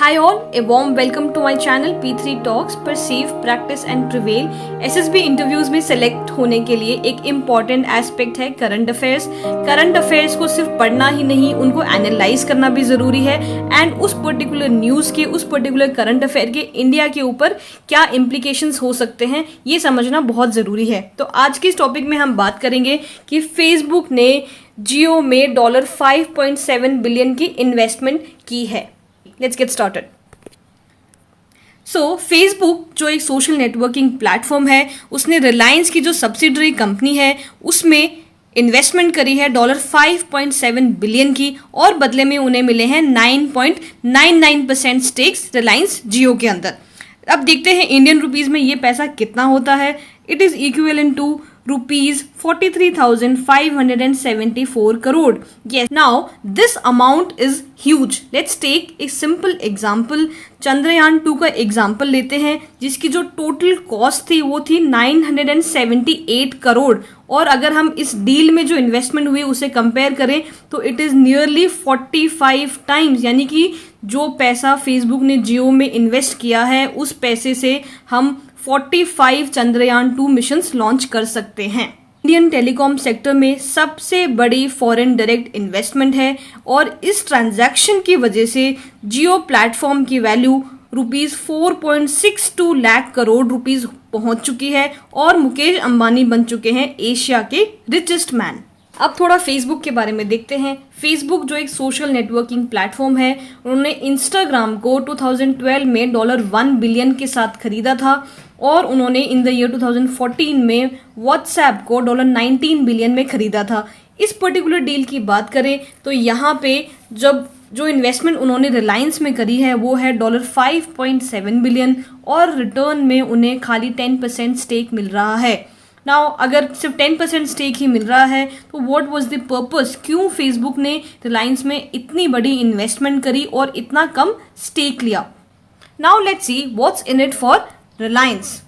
Hi all, a warm welcome to my channel P3 Talks, Perceive, Practice and Prevail। SSB interviews में select होने के लिए एक important aspect है current affairs. Current affairs को सिर्फ पढ़ना ही नहीं, उनको एनालाइज करना भी जरूरी है एंड उस पर्टिकुलर न्यूज के, उस पर्टिकुलर करंट अफेयर के इंडिया के ऊपर क्या इम्प्लीकेशंस हो सकते हैं, ये समझना बहुत जरूरी है। तो आज के इस टॉपिक में हम बात करेंगे कि फेसबुक ने जियो में $5.7 बिलियन की इन्वेस्टमेंट की है। Let's get started. So Facebook जो एक सोशल नेटवर्किंग प्लेटफॉर्म है, उसने रिलायंस की जो सब्सिडरी कंपनी है उसमें इन्वेस्टमेंट करी है $5.7 बिलियन की, और बदले में उन्हें मिले हैं 9.99% स्टेक्स रिलायंस जियो के अंदर। अब देखते हैं इंडियन रुपीज में ये पैसा कितना होता है। It is equivalent to ₹43,574 crore. Yes, now this amount is huge. Let's take a simple example. Chandrayaan 2 का एग्जाम्पल लेते हैं, जिसकी जो टोटल कॉस्ट थी वो थी 978 करोड़, और अगर हम इस डील में जो इन्वेस्टमेंट हुई उसे कंपेयर करें तो इट इज नियरली 45 टाइम्स, यानी कि जो पैसा फेसबुक ने जियो में इन्वेस्ट किया है उस पैसे से हम 45 चंद्रयान 2 मिशंस लॉन्च कर सकते हैं। इंडियन टेलीकॉम सेक्टर में सबसे बड़ी फॉरेन डायरेक्ट इन्वेस्टमेंट है, और इस ट्रांजैक्शन की वजह से जियो प्लेटफॉर्म की वैल्यू ₹4.62 लाख करोड़ रुपीस पहुंच चुकी है, और मुकेश अंबानी बन चुके हैं एशिया के रिचेस्ट मैन। अब थोड़ा फेसबुक के बारे में देखते हैं। फेसबुक जो एक सोशल नेटवर्किंग प्लेटफॉर्म है, उन्होंने इंस्टाग्राम को 2012 में $1 बिलियन के साथ खरीदा था, और उन्होंने इन द ईयर 2014 में व्हाट्सएप को $19 बिलियन में खरीदा था। इस पर्टिकुलर डील की बात करें तो यहाँ पे जो इन्वेस्टमेंट उन्होंने रिलायंस में करी है वो है $5.7 बिलियन, और रिटर्न में उन्हें खाली 10% स्टेक मिल रहा है। नाउ अगर सिर्फ 10% स्टेक ही मिल रहा है तो व्हाट वाज द पर्पस, क्यों फेसबुक ने रिलायंस में इतनी बड़ी इन्वेस्टमेंट करी और इतना कम स्टेक लिया। Now let's see what's in it for Reliance.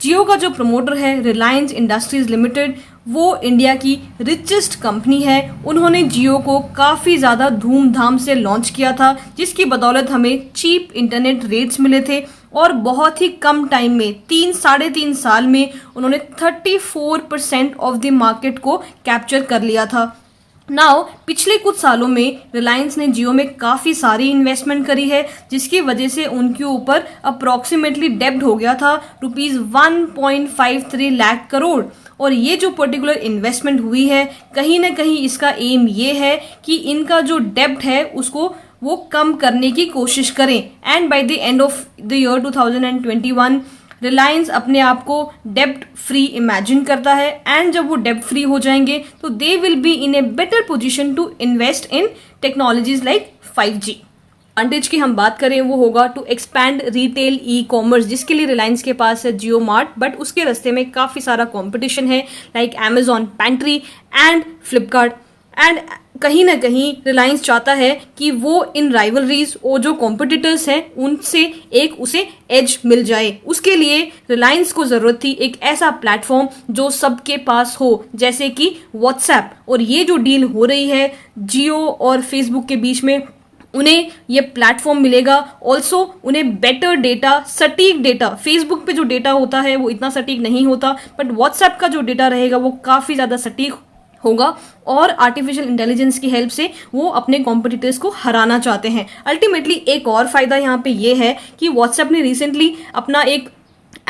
Jio का जो प्रमोटर है रिलायंस इंडस्ट्रीज लिमिटेड, वो इंडिया की रिचेस्ट कंपनी है। उन्होंने जियो को काफ़ी ज़्यादा धूमधाम से लॉन्च किया था, जिसकी बदौलत हमें चीप इंटरनेट रेट्स मिले थे, और बहुत ही कम टाइम में 3-3.5 साल में उन्होंने 34% ऑफ द मार्केट को कैप्चर कर लिया था। नाउ पिछले कुछ सालों में रिलायंस ने जियो में काफ़ी सारी इन्वेस्टमेंट करी है, जिसकी वजह से उनके ऊपर अप्रॉक्सीमेटली डेब्ट हो गया था ₹1.53 लाख करोड़। और ये जो पर्टिकुलर इन्वेस्टमेंट हुई है, कहीं ना कहीं इसका एम ये है कि इनका जो डेब्ट है उसको वो कम करने की कोशिश करें, and by the end of the year 2021 Reliance अपने आप को डेब्ट फ्री इमेजिन करता है, एंड जब वो डेब्ट फ्री हो जाएंगे तो they will be in a better position to invest in technologies like 5G। Advantage की हम बात करें वो होगा to expand retail e commerce, जिसके लिए रिलायंस के पास है जियो मार्ट, बट उसके रास्ते में काफ़ी सारा कॉम्पिटिशन है like Amazon pantry and Flipkart, and कहीं ना कहीं रिलायंस चाहता है कि वो इन राइवलरीज, वो जो कॉम्पिटिटर्स हैं उनसे उसे एज मिल जाए। उसके लिए रिलायंस को ज़रूरत थी एक ऐसा प्लेटफॉर्म जो सबके पास हो, जैसे कि व्हाट्सएप। और ये जो डील हो रही है जियो और फेसबुक के बीच में, उन्हें ये प्लेटफॉर्म मिलेगा। ऑल्सो उन्हें बेटर डेटा, सटीक डेटा, फेसबुक पे जो डेटा होता है वो इतना सटीक नहीं होता, बट व्हाट्सएप का जो डेटा रहेगा वो काफ़ी ज़्यादा सटीक होगा, और आर्टिफिशियल इंटेलिजेंस की हेल्प से वो अपने कॉम्पिटिटर्स को हराना चाहते हैं। अल्टीमेटली एक और फायदा यहाँ पे ये है कि व्हाट्सएप ने रिसेंटली अपना एक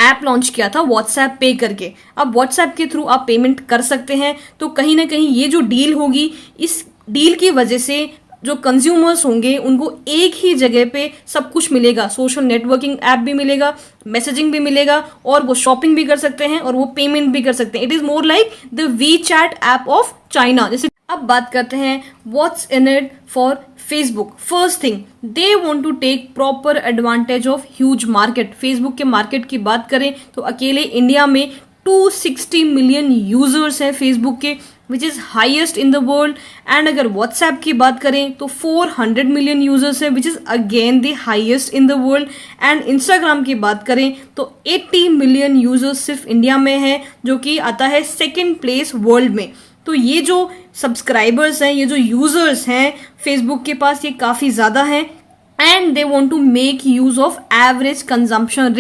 ऐप लॉन्च किया था व्हाट्सएप पे करके। अब व्हाट्सएप के थ्रू आप पेमेंट कर सकते हैं, तो कहीं ना कहीं ये जो डील होगी, इस डील की वजह से जो कंज्यूमर्स होंगे उनको एक ही जगह पे सब कुछ मिलेगा। सोशल नेटवर्किंग ऐप भी मिलेगा, मैसेजिंग भी मिलेगा, और वो शॉपिंग भी कर सकते हैं और वो पेमेंट भी कर सकते हैं। It is more like the WeChat app of China जैसे। अब बात करते हैं what's in it for Facebook. First thing, they want to take proper advantage of huge market. Facebook के मार्केट की बात करें तो अकेले इंडिया में 260 मिलियन यूजर्स हैं फेसबुक के, which is highest in the world. And अगर व्हाट्सएप की बात करें तो 400 मिलियन यूजर्स है, which is again the highest in the world. And Instagram की बात करें तो 80 मिलियन यूजर्स सिर्फ इंडिया में है, जो कि आता है सेकेंड प्लेस वर्ल्ड में। तो ये जो सब्सक्राइबर्स हैं, ये जो यूजर्स हैं फेसबुक के पास, ये काफ़ी ज़्यादा हैं। And they want to make use of average consumption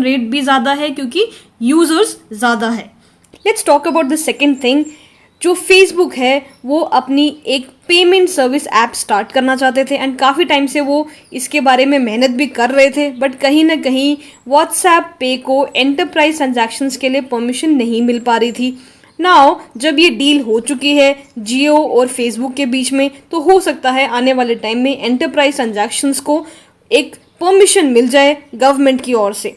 rate भी ज़्यादा है क्योंकि यूजर्स ज़्यादा है. Let's talk about the second thing. जो फेसबुक है वो अपनी एक पेमेंट सर्विस ऐप स्टार्ट करना चाहते थे एंड काफ़ी टाइम से वो इसके बारे में मेहनत भी कर रहे थे, बट कहीं ना कहीं व्हाट्सएप पे को एंटरप्राइज ट्रांजैक्शंस के लिए परमिशन नहीं मिल पा रही थी. नाउ जब ये डील हो चुकी है जियो और फेसबुक के बीच में, तो हो सकता है आने वाले टाइम में एंटरप्राइज ट्रांजैक्शंस को एक परमिशन मिल जाए गवर्नमेंट की ओर से.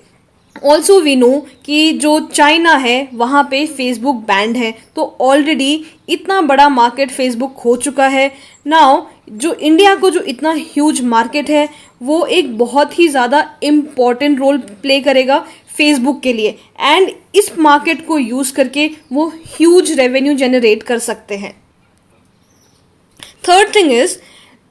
ऑल्सो वी नो कि जो चाइना है वहाँ पे फेसबुक बैंड है, तो ऑलरेडी इतना बड़ा मार्केट फेसबुक खो चुका है. नाउ जो इंडिया को जो इतना ह्यूज मार्केट है वो एक बहुत ही ज़्यादा इम्पॉर्टेंट रोल प्ले करेगा फेसबुक के लिए, एंड इस मार्केट को यूज़ करके वो ह्यूज रेवेन्यू जनरेट कर सकते हैं. थर्ड थिंग इज़,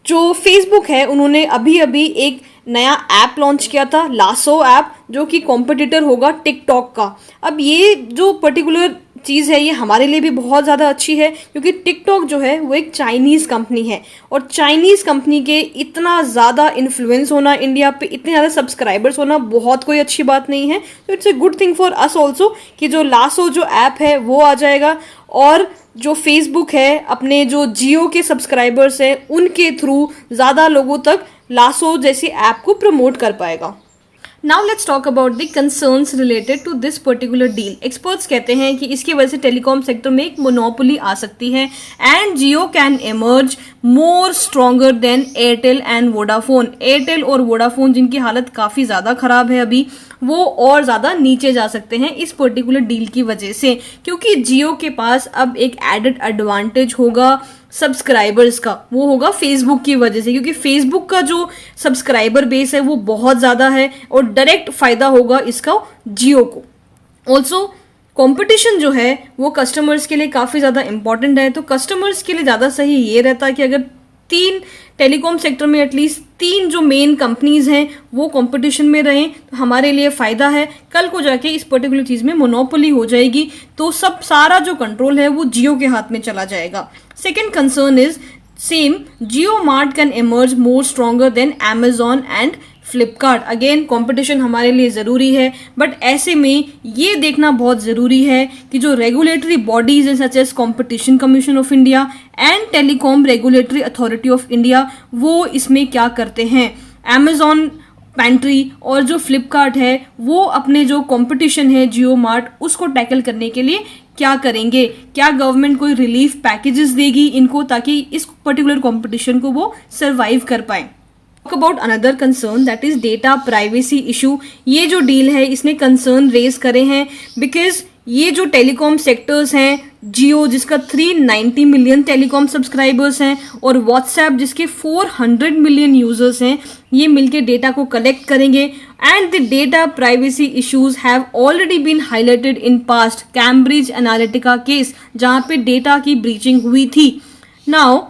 जो फेसबुक है उन्होंने अभी अभी एक नया ऐप लॉन्च किया था, लासो ऐप, जो कि कॉम्पिटिटर होगा टिकटॉक का. अब ये जो पर्टिकुलर चीज़ है ये हमारे लिए भी बहुत ज़्यादा अच्छी है क्योंकि टिकटॉक जो है वो एक चाइनीज़ कंपनी है, और चाइनीज़ कंपनी के इतना ज़्यादा इन्फ्लुएंस होना इंडिया पे, इतने ज़्यादा सब्सक्राइबर्स होना बहुत कोई अच्छी बात नहीं है. तो it's a good thing for us also कि जो लासो जो ऐप है वो आ जाएगा, और जो फेसबुक है अपने जो जियो के सब्सक्राइबर्स हैं उनके थ्रू ज़्यादा लोगों तक लासो जैसी ऐप को प्रमोट कर पाएगा. Now let's talk about the concerns related to this particular deal. Experts कहते हैं कि इसकी वजह से टेलीकॉम सेक्टर में एक मोनोपोली आ सकती है and Jio can emerge more stronger than Airtel and Vodafone. Airtel और वोडाफोन जिनकी हालत काफ़ी ज़्यादा ख़राब है अभी, वो और ज़्यादा नीचे जा सकते हैं इस पर्टिकुलर डील की वजह से, क्योंकि जियो के पास अब एक एडेड एडवांटेज होगा सब्सक्राइबर्स का, वो होगा फेसबुक की वजह से, क्योंकि फेसबुक का जो सब्सक्राइबर बेस है वो बहुत ज़्यादा है और डायरेक्ट फ़ायदा होगा इसका जियो को. ऑल्सो कंपटीशन जो है वो कस्टमर्स के लिए काफ़ी ज़्यादा इंपॉर्टेंट है, तो कस्टमर्स के लिए ज़्यादा सही ये रहता है कि अगर तीन टेलीकॉम सेक्टर में एटलीस्ट तीन जो मेन कंपनीज हैं वो कंपटीशन में रहें तो हमारे लिए फ़ायदा है. कल को जाके इस पर्टिकुलर चीज़ में मोनोपोली हो जाएगी तो सब सारा जो कंट्रोल है वो जियो के हाथ में चला जाएगा. Second concern is same, Jio mart can emerge more stronger than Amazon and Flipkart. Again competition हमारे लिए ज़रूरी है, बट ऐसे में ये देखना बहुत ज़रूरी है कि जो रेगुलेटरी बॉडीज हैं such as competition commission of India and telecom regulatory authority of India वो इसमें क्या करते हैं. अमेजॉन पेंट्री और जो फ्लिपकार्ट है वो अपने जो कंपटीशन है जियो मार्ट उसको टैकल करने के लिए क्या करेंगे, क्या गवर्नमेंट कोई रिलीफ पैकेजेस देगी इनको ताकि इस पर्टिकुलर कंपटीशन को वो सर्वाइव कर पाए. About another concern that is data privacy issue. ये जो डील है इसने कंसर्न रेज करे हैं बिकॉज ये जो टेलीकॉम सेक्टर्स हैं, जियो जिसका 390 मिलियन टेलीकॉम सब्सक्राइबर्स हैं और व्हाट्सएप जिसके 400 मिलियन यूजर्स हैं, ये मिलके डेटा को कलेक्ट करेंगे and the data privacy issues have already been highlighted in past Cambridge Analytica case जहाँ पे डेटा की ब्रीचिंग हुई थी. नाउ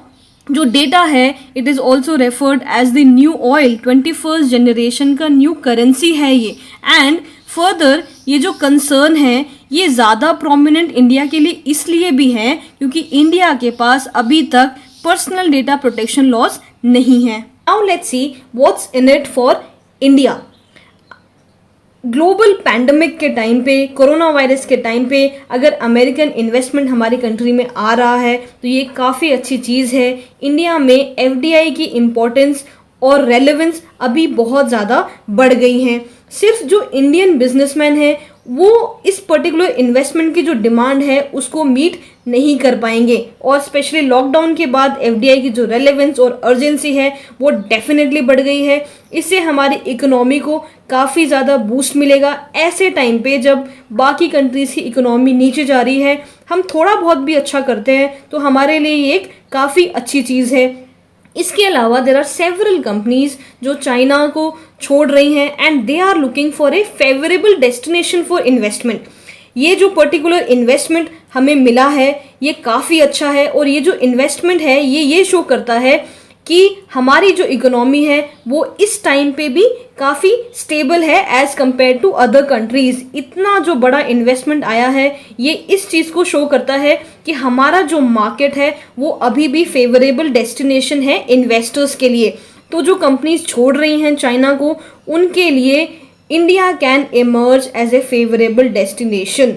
जो डेटा है it is also referred as the new oil, 21st generation का न्यू करेंसी है ये. एंड फर्दर ये जो कंसर्न है ये ज़्यादा प्रोमिनेंट इंडिया के लिए इसलिए भी है क्योंकि इंडिया के पास अभी तक पर्सनल डेटा प्रोटेक्शन लॉज नहीं है. Now let's see what's in it for India. Global pandemic के टाइम पे, कोरोना वायरस के टाइम पे अगर अमेरिकन इन्वेस्टमेंट हमारी कंट्री में आ रहा है तो ये काफ़ी अच्छी चीज़ है. इंडिया में एफडीआई की इम्पोर्टेंस और रेलेवेंस अभी बहुत ज़्यादा बढ़ गई हैं. सिर्फ जो इंडियन बिजनेसमैन है वो इस पर्टिकुलर इन्वेस्टमेंट की जो डिमांड है उसको मीट नहीं कर पाएंगे और स्पेशली लॉकडाउन के बाद एफडीआई की जो रेलेवेंस और अर्जेंसी है वो डेफिनेटली बढ़ गई है. इससे हमारी इकोनॉमी को काफ़ी ज़्यादा बूस्ट मिलेगा. ऐसे टाइम पे जब बाकी कंट्रीज़ की इकोनॉमी नीचे जा रही है, हम थोड़ा बहुत भी अच्छा करते हैं तो हमारे लिए ये एक काफ़ी अच्छी चीज़ है. इसके अलावा देर आर सेवरल कंपनीज जो चाइना को छोड़ रही हैं and they are looking for a favourable destination for investment. ये जो पर्टिकुलर इन्वेस्टमेंट हमें मिला है ये काफ़ी अच्छा है और ये जो इन्वेस्टमेंट है ये शो करता है कि हमारी जो इकोनॉमी है वो इस टाइम पे भी काफ़ी स्टेबल है as compare to other countries. इतना जो बड़ा इन्वेस्टमेंट आया है ये इस चीज़ को शो करता है कि हमारा जो मार्केट है वो अभी भी फेवरेबल डेस्टिनेशन है इन्वेस्टर्स के लिए. तो जो कंपनीज छोड़ रही हैं चाइना को, उनके लिए India can emerge as a favourable destination.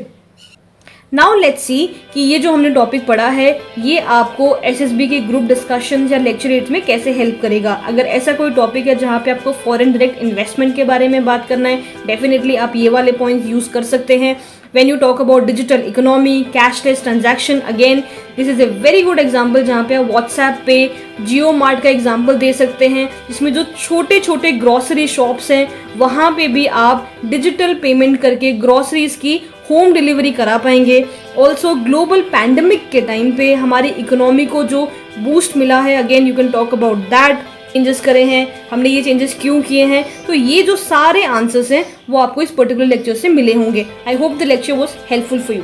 Now let's see कि ये जो हमने टॉपिक पढ़ा है ये आपको एसएसबी के ग्रुप डिस्कशन या लेक्चरेट में कैसे हेल्प करेगा। अगर ऐसा कोई टॉपिक है जहाँ पे आपको फॉरेन डायरेक्ट इन्वेस्टमेंट के बारे में बात करना है, डेफिनेटली आप ये वाले पॉइंट्स यूज कर सकते हैं। When you talk about digital economy, cashless transaction, again this is a very good example जहाँ पे आप WhatsApp पे जियो मार्ट का एग्जाम्पल दे सकते हैं, जिसमें जो छोटे छोटे ग्रॉसरी शॉप्स हैं वहाँ पे भी आप डिजिटल पेमेंट करके ग्रॉसरीज की होम डिलीवरी करा पाएंगे। ऑल्सो ग्लोबल पैंडमिक के टाइम पे हमारी इकोनॉमी को जो बूस्ट मिला है, again you can talk about that, changes करे हैं, हमने ये चेंजेस क्यों किए हैं। तो ये जो सारे आंसर्स हैं वो आपको इस पर्टिकुलर लेक्चर से मिले होंगे। I hope the lecture was helpful for you.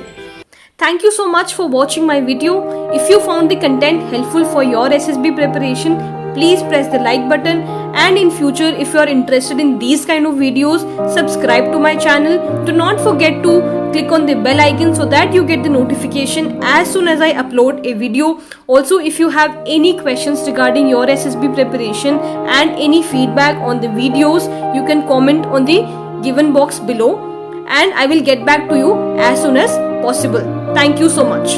Thank you so much for watching my video. If you found the content helpful for your SSB preparation, please press the like button, and in future if you are interested in these kind of videos, subscribe to my channel. Do not forget to click on the bell icon so that you get the notification as soon as I upload a video. Also, if you have any questions regarding your SSB preparation and any feedback on the videos, you can comment on the given box below and I will get back to you as soon as possible. Thank you so much.